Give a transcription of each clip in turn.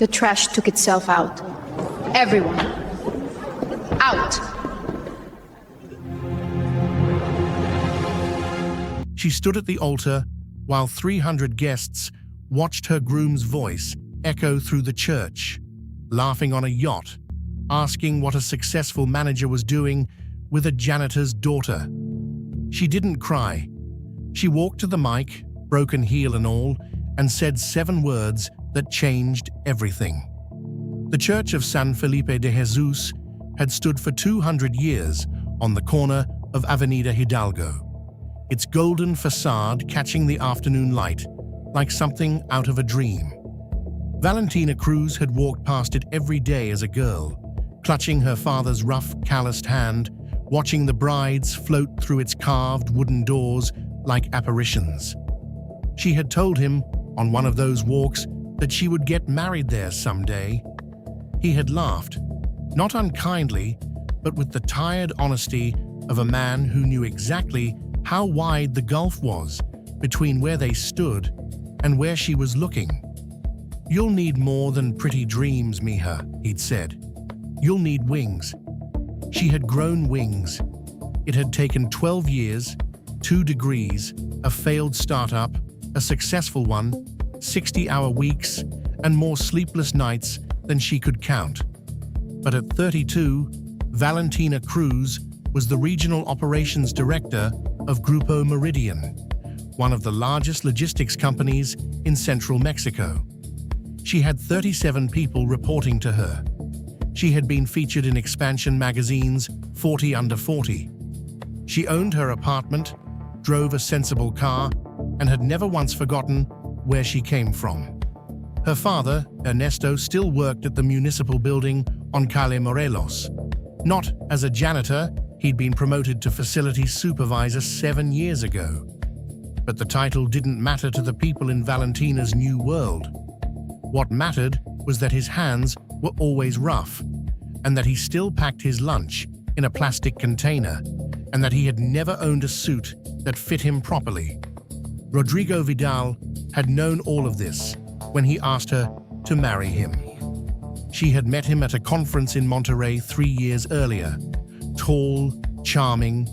The trash took itself out. Everyone. Out! She stood at the altar while 300 guests watched her groom's voice echo through the church, laughing on a yacht, asking what a successful manager was doing with a janitor's daughter. She didn't cry. She walked to the mic, broken heel and all, and said 7 words that changed everything. The Church of San Felipe de Jesus had stood for 200 years on the corner of Avenida Hidalgo, its golden facade catching the afternoon light like something out of a dream. Valentina Cruz had walked past it every day as a girl, clutching her father's rough, calloused hand, watching the brides float through its carved wooden doors like apparitions. She had told him on one of those walks that she would get married there someday. He had laughed, not unkindly, but with the tired honesty of a man who knew exactly how wide the gulf was between where they stood and where she was looking. "You'll need more than pretty dreams, Mija," he'd said. "You'll need wings." She had grown wings. It had taken 12 years, 2 degrees, a failed startup, a successful one, 60-hour weeks, and more sleepless nights than she could count. But at 32, Valentina Cruz was the regional operations director of Grupo Meridian, one of the largest logistics companies in central Mexico. She had 37 people reporting to her. She had been featured in expansion magazines 40 under 40. She owned her apartment, drove a sensible car, and had never once forgotten where she came from. Her father, Ernesto, still worked at the municipal building on Calle Morelos. Not as a janitor, he'd been promoted to facility supervisor 7 years ago. But the title didn't matter to the people in Valentina's new world. What mattered was that his hands were always rough, and that he still packed his lunch in a plastic container, and that he had never owned a suit that fit him properly. Rodrigo Vidal had known all of this when he asked her to marry him. She had met him at a conference in Monterrey 3 years earlier, tall, charming,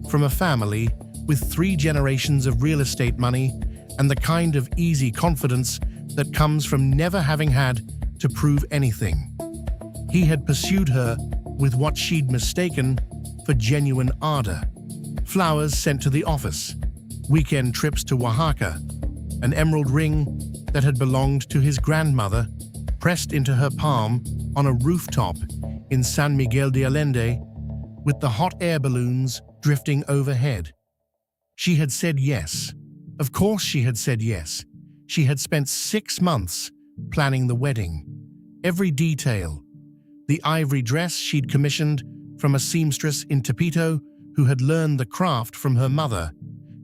from a family with 3 generations of real estate money and the kind of easy confidence that comes from never having had to prove anything. He had pursued her with what she'd mistaken for genuine ardor. Flowers sent to the office, weekend trips to Oaxaca, an emerald ring that had belonged to his grandmother pressed into her palm on a rooftop in San Miguel de Allende with the hot air balloons drifting overhead. She had said yes. Of course she had said yes. She had spent 6 months planning the wedding. Every detail. The ivory dress she'd commissioned from a seamstress in Tepito who had learned the craft from her mother,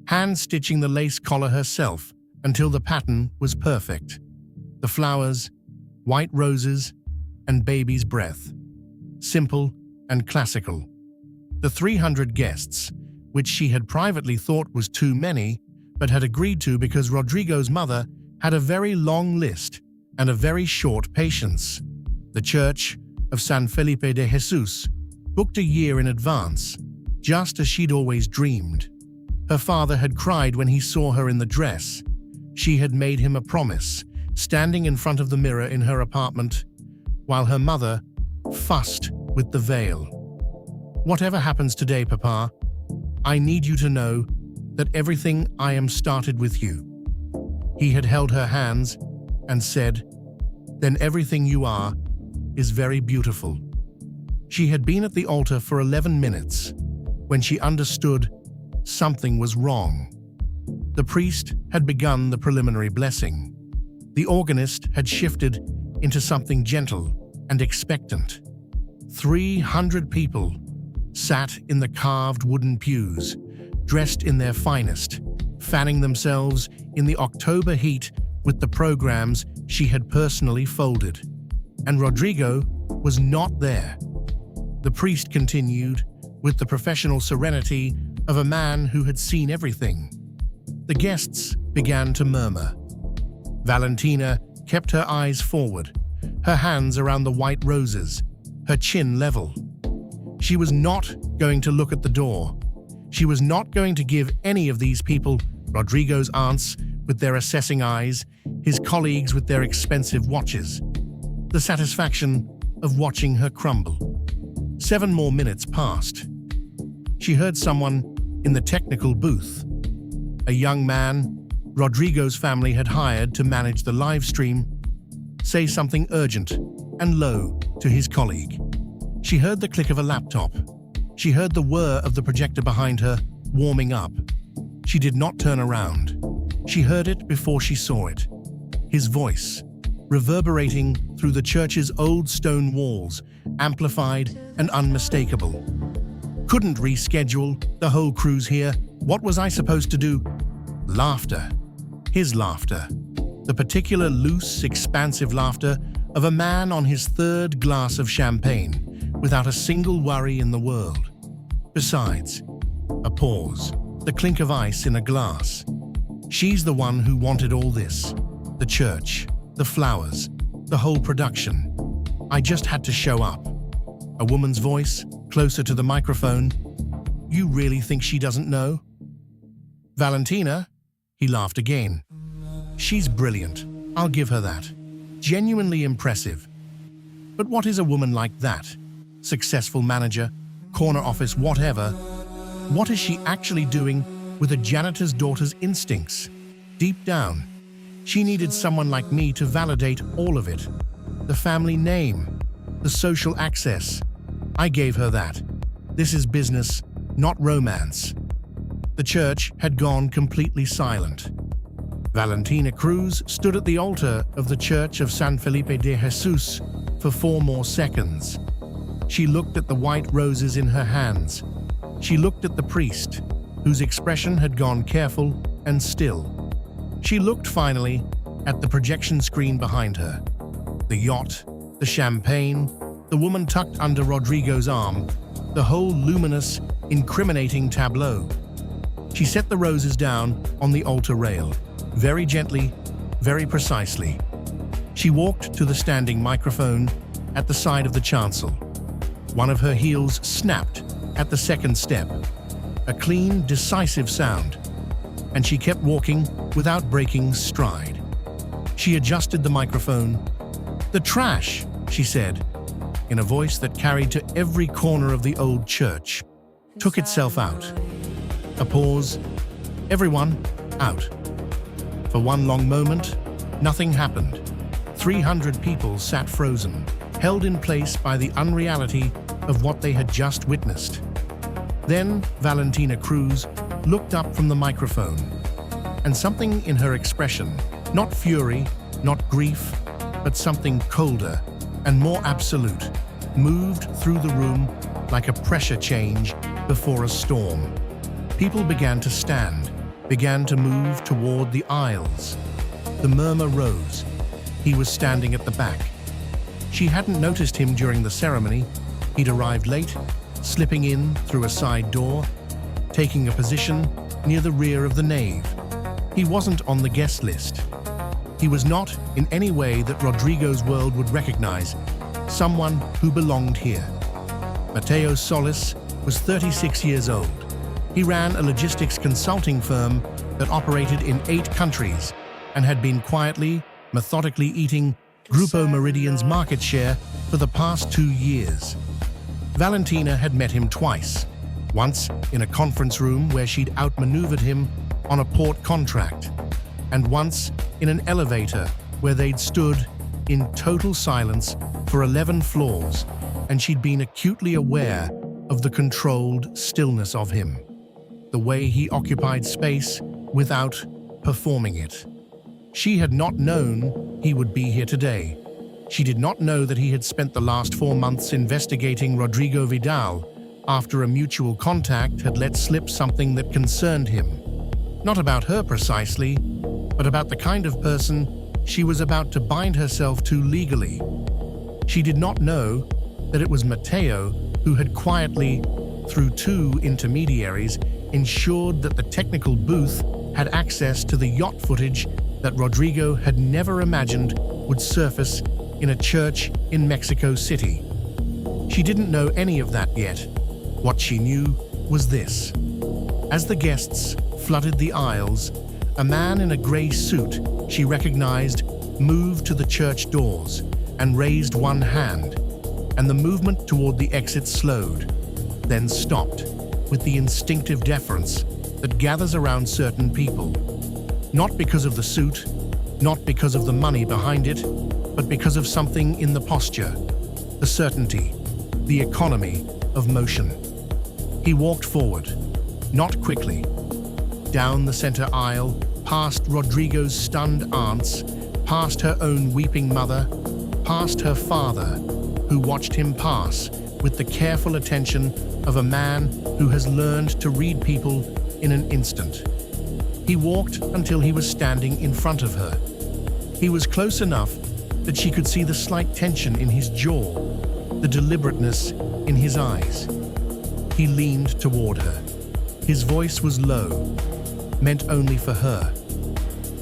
hand-stitching the lace collar herself until the pattern was perfect. The flowers, white roses, and baby's breath. Simple and classical. The 300 guests, which she had privately thought was too many, but had agreed to because Rodrigo's mother had a very long list and a very short patience. The Church of San Felipe de Jesus booked a year in advance, just as she'd always dreamed. Her father had cried when he saw her in the dress. She had made him a promise, standing in front of the mirror in her apartment, while her mother fussed with the veil. "Whatever happens today, Papa, I need you to know that everything I am started with you." He had held her hands and said, "Then everything you are is very beautiful." She had been at the altar for 11 minutes when she understood something was wrong. The priest had begun the preliminary blessing. The organist had shifted into something gentle and expectant. 300 people sat in the carved wooden pews, dressed in their finest, fanning themselves in the October heat with the programs she had personally folded. And Rodrigo was not there. The priest continued with the professional serenity of a man who had seen everything. The guests began to murmur. Valentina kept her eyes forward, her hands around the white roses, her chin level. She was not going to look at the door. She was not going to give any of these people, Rodrigo's aunts with their assessing eyes, his colleagues with their expensive watches, the satisfaction of watching her crumble. 7 more minutes passed. She heard someone in the technical booth. A young man Rodrigo's family had hired to manage the live stream say something urgent and low to his colleague. She heard the click of a laptop. She heard the whir of the projector behind her warming up. She did not turn around. She heard it before she saw it. His voice, reverberating through the church's old stone walls, amplified and unmistakable. Couldn't reschedule the whole cruise here. What was I supposed to do? Laughter. His laughter. The particular loose, expansive laughter of a man on his 3rd glass of champagne, without a single worry in the world. Besides, a pause, the clink of ice in a glass. She's the one who wanted all this. The church, the flowers, the whole production. I just had to show up. A woman's voice, closer to the microphone. You really think she doesn't know? Valentina? He laughed again. She's brilliant. I'll give her that. Genuinely impressive. But what is a woman like that? Successful manager, corner office, whatever. What is she actually doing with a janitor's daughter's instincts? Deep down, she needed someone like me to validate all of it. The family name, the social access. I gave her that. This is business, not romance. The church had gone completely silent. Valentina Cruz stood at the altar of the Church of San Felipe de Jesus for 4 more seconds. She looked at the white roses in her hands. She looked at the priest, whose expression had gone careful and still. She looked finally at the projection screen behind her. The yacht, the champagne, the woman tucked under Rodrigo's arm, the whole luminous, incriminating tableau. She set the roses down on the altar rail, very gently, very precisely. She walked to the standing microphone at the side of the chancel. One of her heels snapped at the 2nd step, a clean, decisive sound, and she kept walking without breaking stride. She adjusted the microphone. "The trash," she said, in a voice that carried to every corner of the old church, took itself out. A pause. Everyone out. For one long moment, nothing happened. 300 people sat frozen, held in place by the unreality of what they had just witnessed. Then Valentina Cruz looked up from the microphone, and something in her expression, not fury, not grief, but something colder and more absolute, moved through the room like a pressure change before a storm. People began to stand, began to move toward the aisles. The murmur rose. He was standing at the back. She hadn't noticed him during the ceremony. He'd arrived late, slipping in through a side door, taking a position near the rear of the nave. He wasn't on the guest list. He was not, in any way that Rodrigo's world would recognize, someone who belonged here. Mateo Solis was 36 years old. He ran a logistics consulting firm that operated in 8 countries and had been quietly, methodically eating Grupo Meridian's market share for the past 2 years. Valentina had met him twice, once in a conference room where she'd outmaneuvered him on a port contract, and once in an elevator where they'd stood in total silence for 11 floors, and she'd been acutely aware of the controlled stillness of him, the way he occupied space without performing it. She had not known he would be here today. She did not know that he had spent the last 4 months investigating Rodrigo Vidal after a mutual contact had let slip something that concerned him. Not about her precisely, but about the kind of person she was about to bind herself to legally. She did not know that it was Mateo who had quietly, through 2 intermediaries, ensured that the technical booth had access to the yacht footage that Rodrigo had never imagined would surface in a church in Mexico City. She didn't know any of that yet. What she knew was this. As the guests flooded the aisles, a man in a gray suit she recognized moved to the church doors and raised one hand, and the movement toward the exit slowed, then stopped, with the instinctive deference that gathers around certain people. Not because of the suit, not because of the money behind it, but because of something in the posture, the certainty, the economy of motion. He walked forward, not quickly, down the center aisle, past Rodrigo's stunned aunts, past her own weeping mother, past her father, who watched him pass with the careful attention of a man who has learned to read people in an instant. He walked until he was standing in front of her. He was close enough that she could see the slight tension in his jaw, the deliberateness in his eyes. He leaned toward her. His voice was low, meant only for her.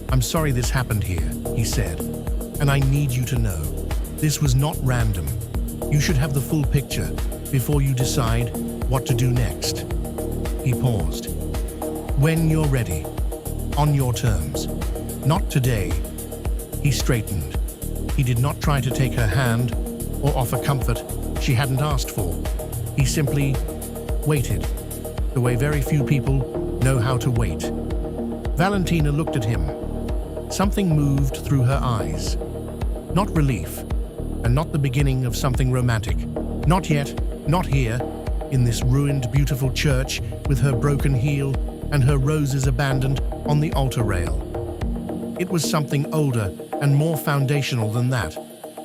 "I'm sorry this happened here," he said, "and I need you to know. This was not random. You should have the full picture before you decide what to do next." He paused. "When you're ready. On your terms. Not today." He straightened. He did not try to take her hand or offer comfort she hadn't asked for. He simply waited, the way very few people know how to wait. Valentina looked at him. Something moved through her eyes. Not relief, and not the beginning of something romantic. Not yet, not here, in this ruined, beautiful church with her broken heel and her roses abandoned on the altar rail. It was something older and more foundational than that.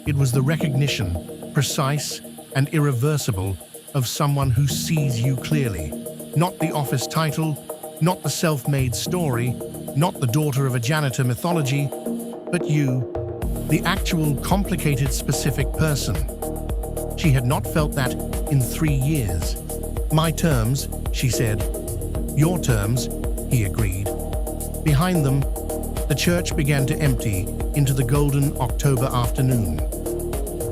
It was the recognition, precise and irreversible, of someone who sees you clearly. Not the office title, not the self-made story, not the daughter of a janitor mythology, but you, the actual complicated specific person. She had not felt that in 3 years. "My terms," she said. "Your terms," he agreed. Behind them, the church began to empty into the golden October afternoon.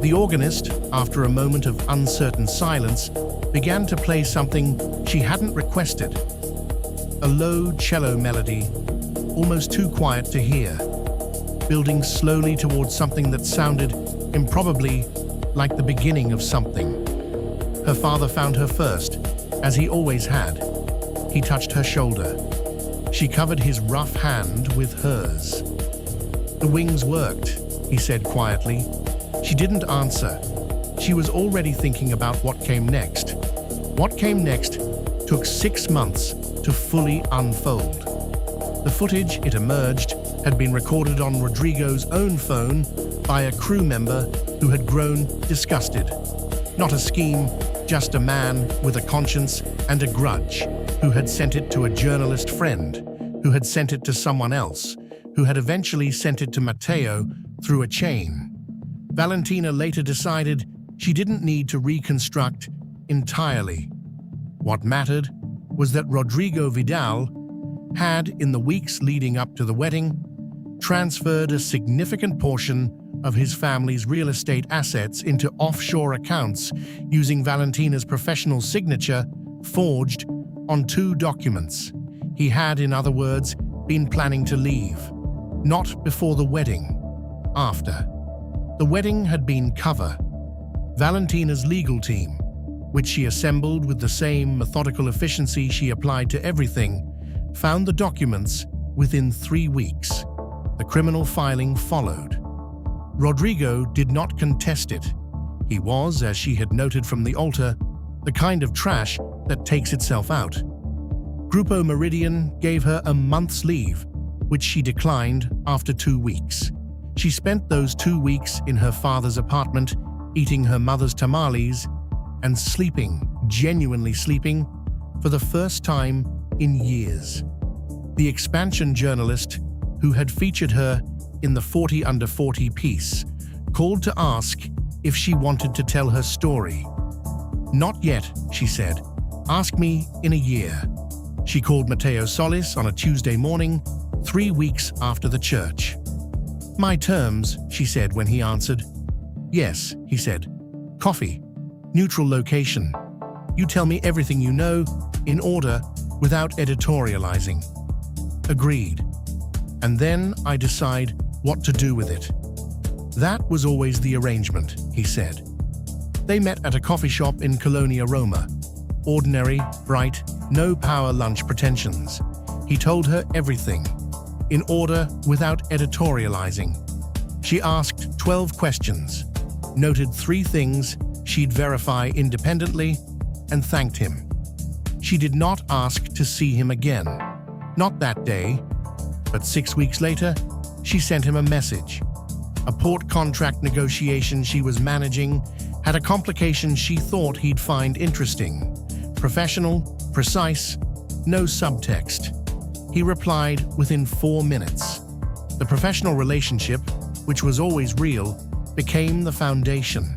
The organist, after a moment of uncertain silence, began to play something she hadn't requested. A low cello melody, almost too quiet to hear, building slowly towards something that sounded improbably like the beginning of something. Her father found her first, as he always had. He touched her shoulder. She covered his rough hand with hers. "The wings worked," he said quietly. She didn't answer. She was already thinking about what came next. What came next took 6 months to fully unfold. The footage, it emerged, had been recorded on Rodrigo's own phone by a crew member who had grown disgusted. Not a scheme, just a man with a conscience and a grudge, who had sent it to a journalist friend, who had sent it to someone else, who had eventually sent it to Matteo through a chain. Valentina later decided she didn't need to reconstruct entirely. What mattered was that Rodrigo Vidal had, in the weeks leading up to the wedding, transferred a significant portion of his family's real estate assets into offshore accounts using Valentina's professional signature forged on 2 documents. He had, in other words, been planning to leave. Not before the wedding. After. The wedding had been cover. Valentina's legal team, which she assembled with the same methodical efficiency she applied to everything, found the documents within 3 weeks. The criminal filing followed. Rodrigo did not contest it. He was, as she had noted from the altar, the kind of trash that takes itself out. Grupo Meridian gave her a month's leave, which she declined after 2 weeks. She spent those 2 weeks in her father's apartment, eating her mother's tamales and sleeping, genuinely sleeping, for the first time in years. The expansion journalist, who had featured her in the 40 Under 40 piece, called to ask if she wanted to tell her story. "Not yet," she said. "Ask me in a year." She called Matteo Solis on a Tuesday morning, 3 weeks after the church. "My terms," she said when he answered. Yes, he said. Coffee. Neutral location. You tell me everything you know, in order, without editorializing. Agreed. And then I decide what to do with it. That was always the arrangement, he said. They met at a coffee shop in Colonia Roma. Ordinary, bright, no-power lunch pretensions. He told her everything, in order, without editorializing. She asked 12 questions, noted 3 things she'd verify independently, and thanked him. She did not ask to see him again. Not that day, but 6 weeks later, she sent him a message. A port contract negotiation she was managing had a complication she thought he'd find interesting. Professional, precise, no subtext. He replied within 4 minutes. The professional relationship, which was always real, became the foundation.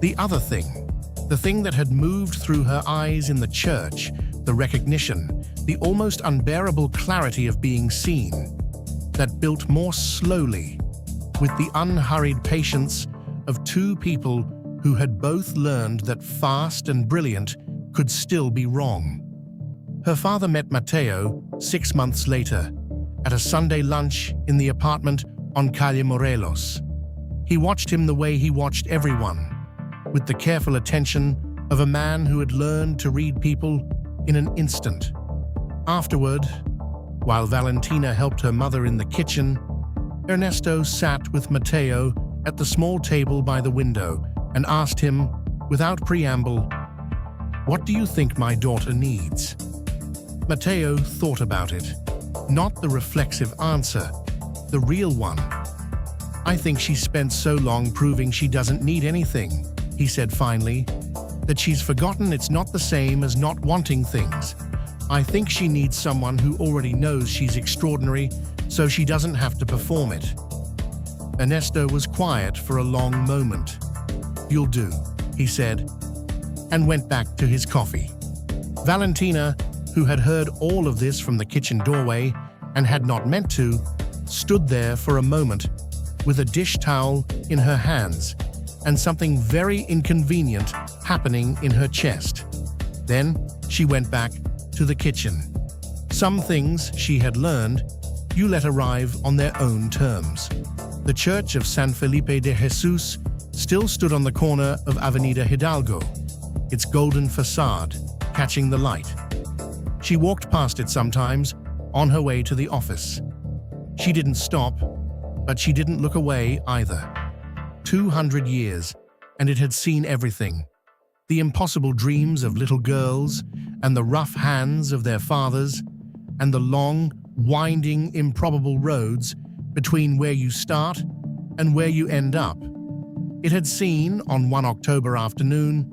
The other thing, the thing that had moved through her eyes in the church, the recognition, the almost unbearable clarity of being seen, that built more slowly, with the unhurried patience of 2 people who had both learned that fast and brilliant could still be wrong. Her father met Matteo 6 months later, at a Sunday lunch in the apartment on Calle Morelos. He watched him the way he watched everyone, with the careful attention of a man who had learned to read people in an instant. Afterward, while Valentina helped her mother in the kitchen, Ernesto sat with Matteo at the small table by the window and asked him, without preamble, "What do you think my daughter needs?" Matteo thought about it. Not the reflexive answer, the real one. "I think she's spent so long proving she doesn't need anything," he said finally, "that she's forgotten it's not the same as not wanting things. I think she needs someone who already knows she's extraordinary, so she doesn't have to perform it." Ernesto was quiet for a long moment. "You'll do," he said, and went back to his coffee. Valentina, who had heard all of this from the kitchen doorway and had not meant to, stood there for a moment with a dish towel in her hands and something very inconvenient happening in her chest. Then she went back to the kitchen. Some things she had learned, you let arrive on their own terms. The church of San Felipe de Jesus still stood on the corner of Avenida Hidalgo, its golden facade catching the light. She walked past it sometimes on her way to the office. She didn't stop, but she didn't look away either. 200 years, and it had seen everything. The impossible dreams of little girls, and the rough hands of their fathers, and the long, winding, improbable roads between where you start and where you end up. It had seen, on one October afternoon,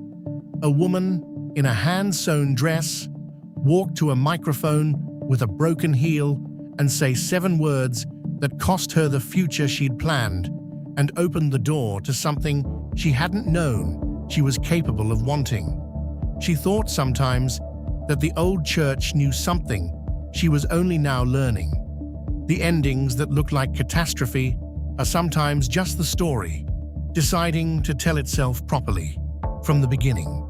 a woman in a hand-sewn dress walk to a microphone with a broken heel and say 7 words that cost her the future she'd planned and opened the door to something she hadn't known she was capable of wanting. She thought sometimes that the old church knew something she was only now learning. The endings that look like catastrophe are sometimes just the story, deciding to tell itself properly from the beginning.